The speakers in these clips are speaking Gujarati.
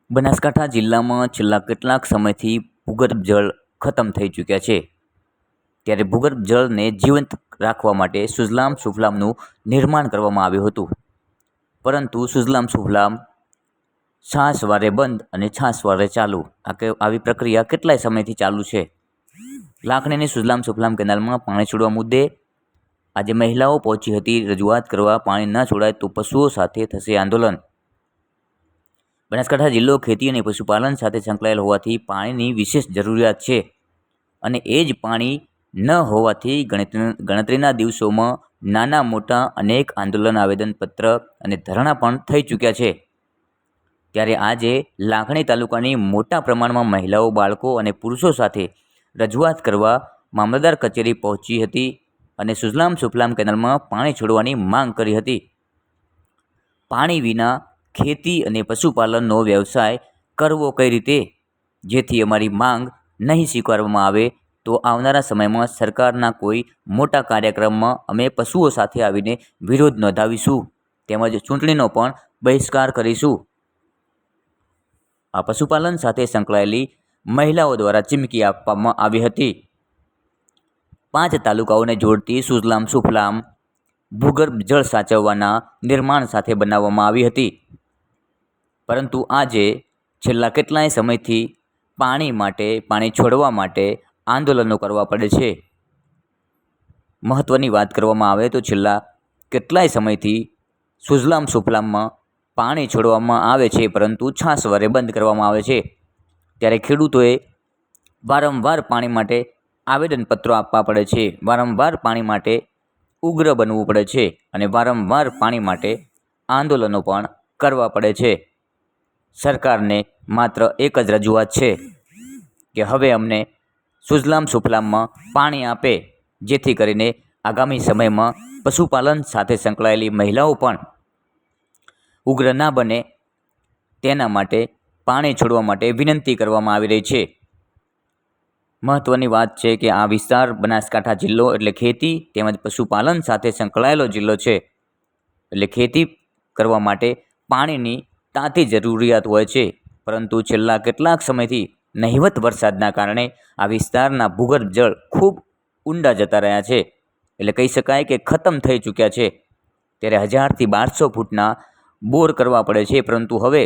બનાસકાંઠા જિલ્લામાં છેલ્લા કેટલાક સમયથી ભૂગર્ભ જળ ખતમ થઈ ચૂક્યા છે. ત્યારે ભૂગર્ભ જળને જીવંત રાખવા માટે સુજલામ સુફલામનું નિર્માણ કરવામાં આવ્યું હતું. પરંતુ સુજલામ સુફલામ છાસવારે બંધ અને છાસવારે ચાલુ આવી પ્રક્રિયા કેટલાય સમયથી ચાલુ છે. લાખણીની સુજલામ સુફલામ કેનાલમાં પાણી છોડવા મુદ્દે આજે મહિલાઓ પહોંચી હતી રજૂઆત કરવા. પાણી ન છોડાય તો પશુઓ સાથે થશે આંદોલન. બનાસકાંઠા જિલ્લો ખેતી અને પશુપાલન સાથે સંકળાયેલ હોવાથી પાણીની વિશેષ જરૂરિયાત છે અને એ જ પાણી ન હોવાથી ગણતરીના દિવસોમાં નાના મોટા અનેક આંદોલન, આવેદનપત્ર અને ધરણા પણ થઈ ચૂક્યા છે. ત્યારે આજે લાખણી તાલુકાની મોટા પ્રમાણમાં મહિલાઓ, બાળકો અને પુરુષો સાથે રજૂઆત કરવા મામલતદાર કચેરી પહોંચી હતી અને સુજલામ સુફલામ કેનાલમાં પાણી છોડવાની માંગ કરી હતી. પાણી વિના ખેતી અને પશુપાલનનો વ્યવસાય કરવો કઈ રીતે? જેથી અમારી માંગ નહીં સ્વીકારવામાં આવે તો આવનારા સમયમાં સરકારના કોઈ મોટા કાર્યક્રમમાં અમે પશુઓ સાથે આવીને વિરોધ નોંધાવીશું તેમજ ચૂંટણીનો પણ બહિષ્કાર કરીશું. આ પશુપાલન સાથે સંકળાયેલી મહિલાઓ દ્વારા ચીમકી આપવામાં આવી હતી. 5 તાલુકાઓને જોડતી સુજલામ સુફલામ ભૂગર્ભ જળ સાચવવાના નિર્માણ સાથે બનાવવામાં આવી હતી. પરંતુ આજે છેલ્લા કેટલાય સમયથી પાણી છોડવા માટે આંદોલનો કરવા પડે છે. મહત્ત્વની વાત કરવામાં આવે તો છેલ્લા કેટલાય સમયથી સુજલામ સુફલામમાં પાણી છોડવામાં આવે છે પરંતુ છાસવારે બંધ કરવામાં આવે છે. ત્યારે ખેડૂતોએ વારંવાર પાણી માટે આવેદનપત્રો આપવા પડે છે, વારંવાર પાણી માટે ઉગ્ર બનવું પડે છે અને વારંવાર પાણી માટે આંદોલનો પણ કરવા પડે છે. સરકારને માત્ર એક જ રજૂઆત છે કે હવે અમને સુજલામ સુફલામમાં પાણી આપે, જેથી કરીને આગામી સમયમાં પશુપાલન સાથે સંકળાયેલી મહિલાઓ પણ ઉગ્ર ના બને તેના માટે પાણી છોડવા માટે વિનંતી કરવામાં આવી રહી છે. મહત્ત્વની વાત છે કે આ વિસ્તાર બનાસકાંઠા જિલ્લો એટલે ખેતી તેમજ પશુપાલન સાથે સંકળાયેલો જિલ્લો છે. એટલે ખેતી કરવા માટે પાણીની તાતી જરૂરિયાત હોય છે. પરંતુ છેલ્લા કેટલાક સમયથી નહિવત વરસાદના કારણે આ વિસ્તારના ભૂગર્ભ જળ ખૂબ ઊંડા જતા રહ્યા છે. એટલે કહી શકાય કે ખતમ થઈ ચૂક્યા છે. ત્યારે 1000થી 1200 ફૂટના બોર કરવા પડે છે, પરંતુ હવે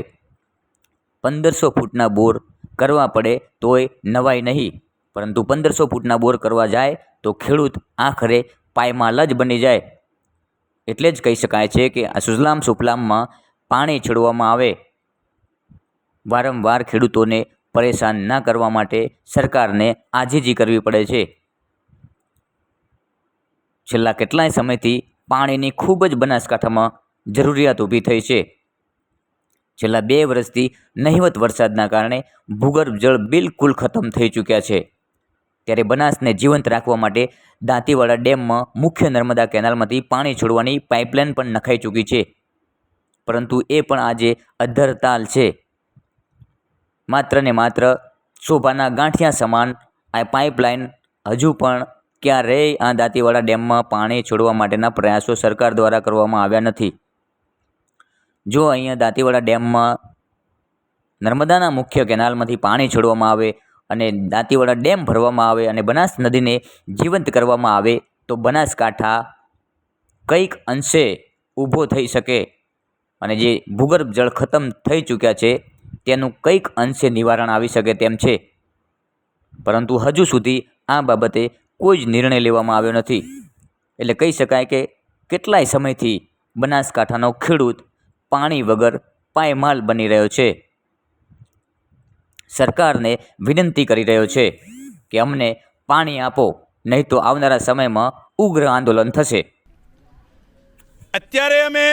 1500 ફૂટના બોર કરવા પડે તોય નવાઈ નહીં. પરંતુ 1500 ફૂટના બોર કરવા જાય તો ખેડૂત આખરે પાયમાલ જ બની જાય. એટલે જ કહી શકાય છે કે આ સુજલામ સુફલામમાં પાણી છોડવામાં આવે. વારંવાર ખેડૂતોને પરેશાન ના કરવા માટે સરકારને આજીજી કરવી પડે છે. છેલ્લા કેટલાય સમયથી પાણીની ખૂબ જ બનાસકાંઠામાં જરૂરિયાત ઊભી થઈ છે. છેલ્લા 2 વર્ષથી નહિવત વરસાદના કારણે ભૂગર્ભ જળ બિલકુલ ખતમ થઈ ચૂક્યા છે. ત્યારે બનાસને જીવંત રાખવા માટે દાંતીવાડા ડેમમાં મુખ્ય નર્મદા કેનાલમાંથી પાણી છોડવાની પાઇપલાઇન પણ નખાઈ ચૂકી છે. પરંતુ એ પણ આજે અધ્ધર તાલ છે. માત્ર ને માત્ર શોભાના ગાંઠિયા સમાન આ પાઇપલાઇન હજુ પણ ક્યારેય આ દાંતીવાડા ડેમમાં પાણી છોડવા માટેના પ્રયાસો સરકાર દ્વારા કરવામાં આવ્યા નથી. જો અહીંયા દાંતીવાડા ડેમમાં નર્મદાના મુખ્ય કેનાલમાંથી પાણી છોડવામાં આવે અને દાંતીવાડા ડેમ ભરવામાં આવે અને બનાસ નદીને જીવંત કરવામાં આવે તો બનાસકાંઠા કંઈક અંશે ઊભો થઈ શકે અને જે ભૂગર્ભ જળ ખતમ થઈ ચૂક્યા છે તેનું કંઈક અંશે નિવારણ આવી શકે તેમ છે. પરંતુ હજુ સુધી આ બાબતે કોઈ જ નિર્ણય લેવામાં આવ્યો નથી. એટલે કહી શકાય કે કેટલાય સમયથી બનાસકાંઠાનો ખેડૂત પાણી વગર પાયમાલ બની રહ્યો છે. સરકારને વિનંતી કરી રહ્યો છે કે અમને પાણી આપો, નહીં તો આવનારા સમયમાં ઉગ્ર આંદોલન થશે. અત્યારે અમે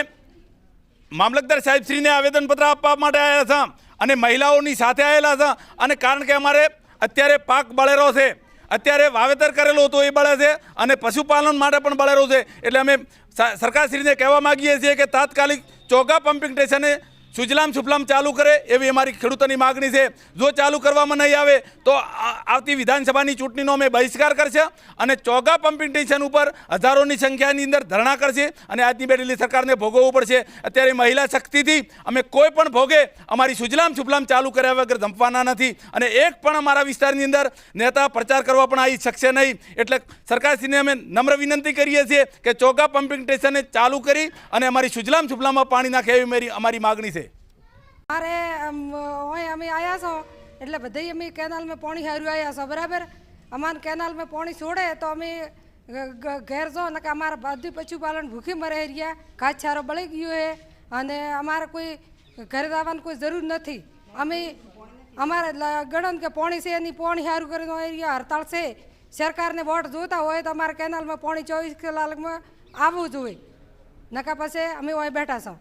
મામલતદાર સાહેબશ્રીને આવેદનપત્ર આપવા માટે આવ્યા હતા અને મહિલાઓની સાથે આવેલા હતા. અને કારણ કે અમારે અત્યારે પાક બળેરો છે, અત્યારે વાવેતર કરેલો હતો એ બળે છે અને પશુપાલન માટે પણ બળેરો છે. એટલે અમે સરકારશ્રીને કહેવા માગીએ છીએ કે તાત્કાલિક ચોગા પમ્પિંગ સ્ટેશને સુજલામ સુફલામ ચાલુ કરે એવી અમારી ખેડૂતોની માગણી છે. જો ચાલુ કરવામાં નહીં આવે તો આવતી વિધાનસભાની ચૂંટણીનો અમે બહિષ્કાર કરશે અને ચોગા પમ્પિંગ સ્ટેશન ઉપર હજારોની સંખ્યાની અંદર ધરણા કરશે અને આજની બેઠેલી સરકારને ભોગવવું પડશે. અત્યારે મહિલા શક્તિથી અમે કોઈ પણ ભોગે અમારી સુજલામ સુફલામ ચાલુ કર્યા વગર ધંપવાના નથી અને એક પણ અમારા વિસ્તારની અંદર નેતા પ્રચાર કરવા પણ આવી શકશે નહીં. એટલે સરકારશ્રીને અમે નમ્ર વિનંતી કરીએ છીએ કે ચોગા પમ્પિંગ સ્ટેશનને ચાલુ કરી અને અમારી સુજલામ સુફલામમાં પાણી નાખે એવી અમારી માગણી છે. મારે અમે આવ્યા છો એટલે બધાય અમે કેનાલમાં પાણી હાર્યું આવ્યા છો બરાબર. અમારે કેનાલમાં પાણી છોડે તો અમે ઘેર જો ને કે અમારા બધું પશુપાલન ભૂખી મરે રહ્યા, ઘાસચારો બળી ગયો છે અને અમારે કોઈ ઘરે આવવાની કોઈ જરૂર નથી. અમે અમારે ગણો કે પાણી છે એની પાણી સારું કરીને એરિયા હડતાળ છે. સરકારને વોટ જોતા હોય તો અમારા કેનાલમાં પાણી 24 કલાકમાં આવવું જોઈએ, નકા પછી અમે અહીં બેઠા છો.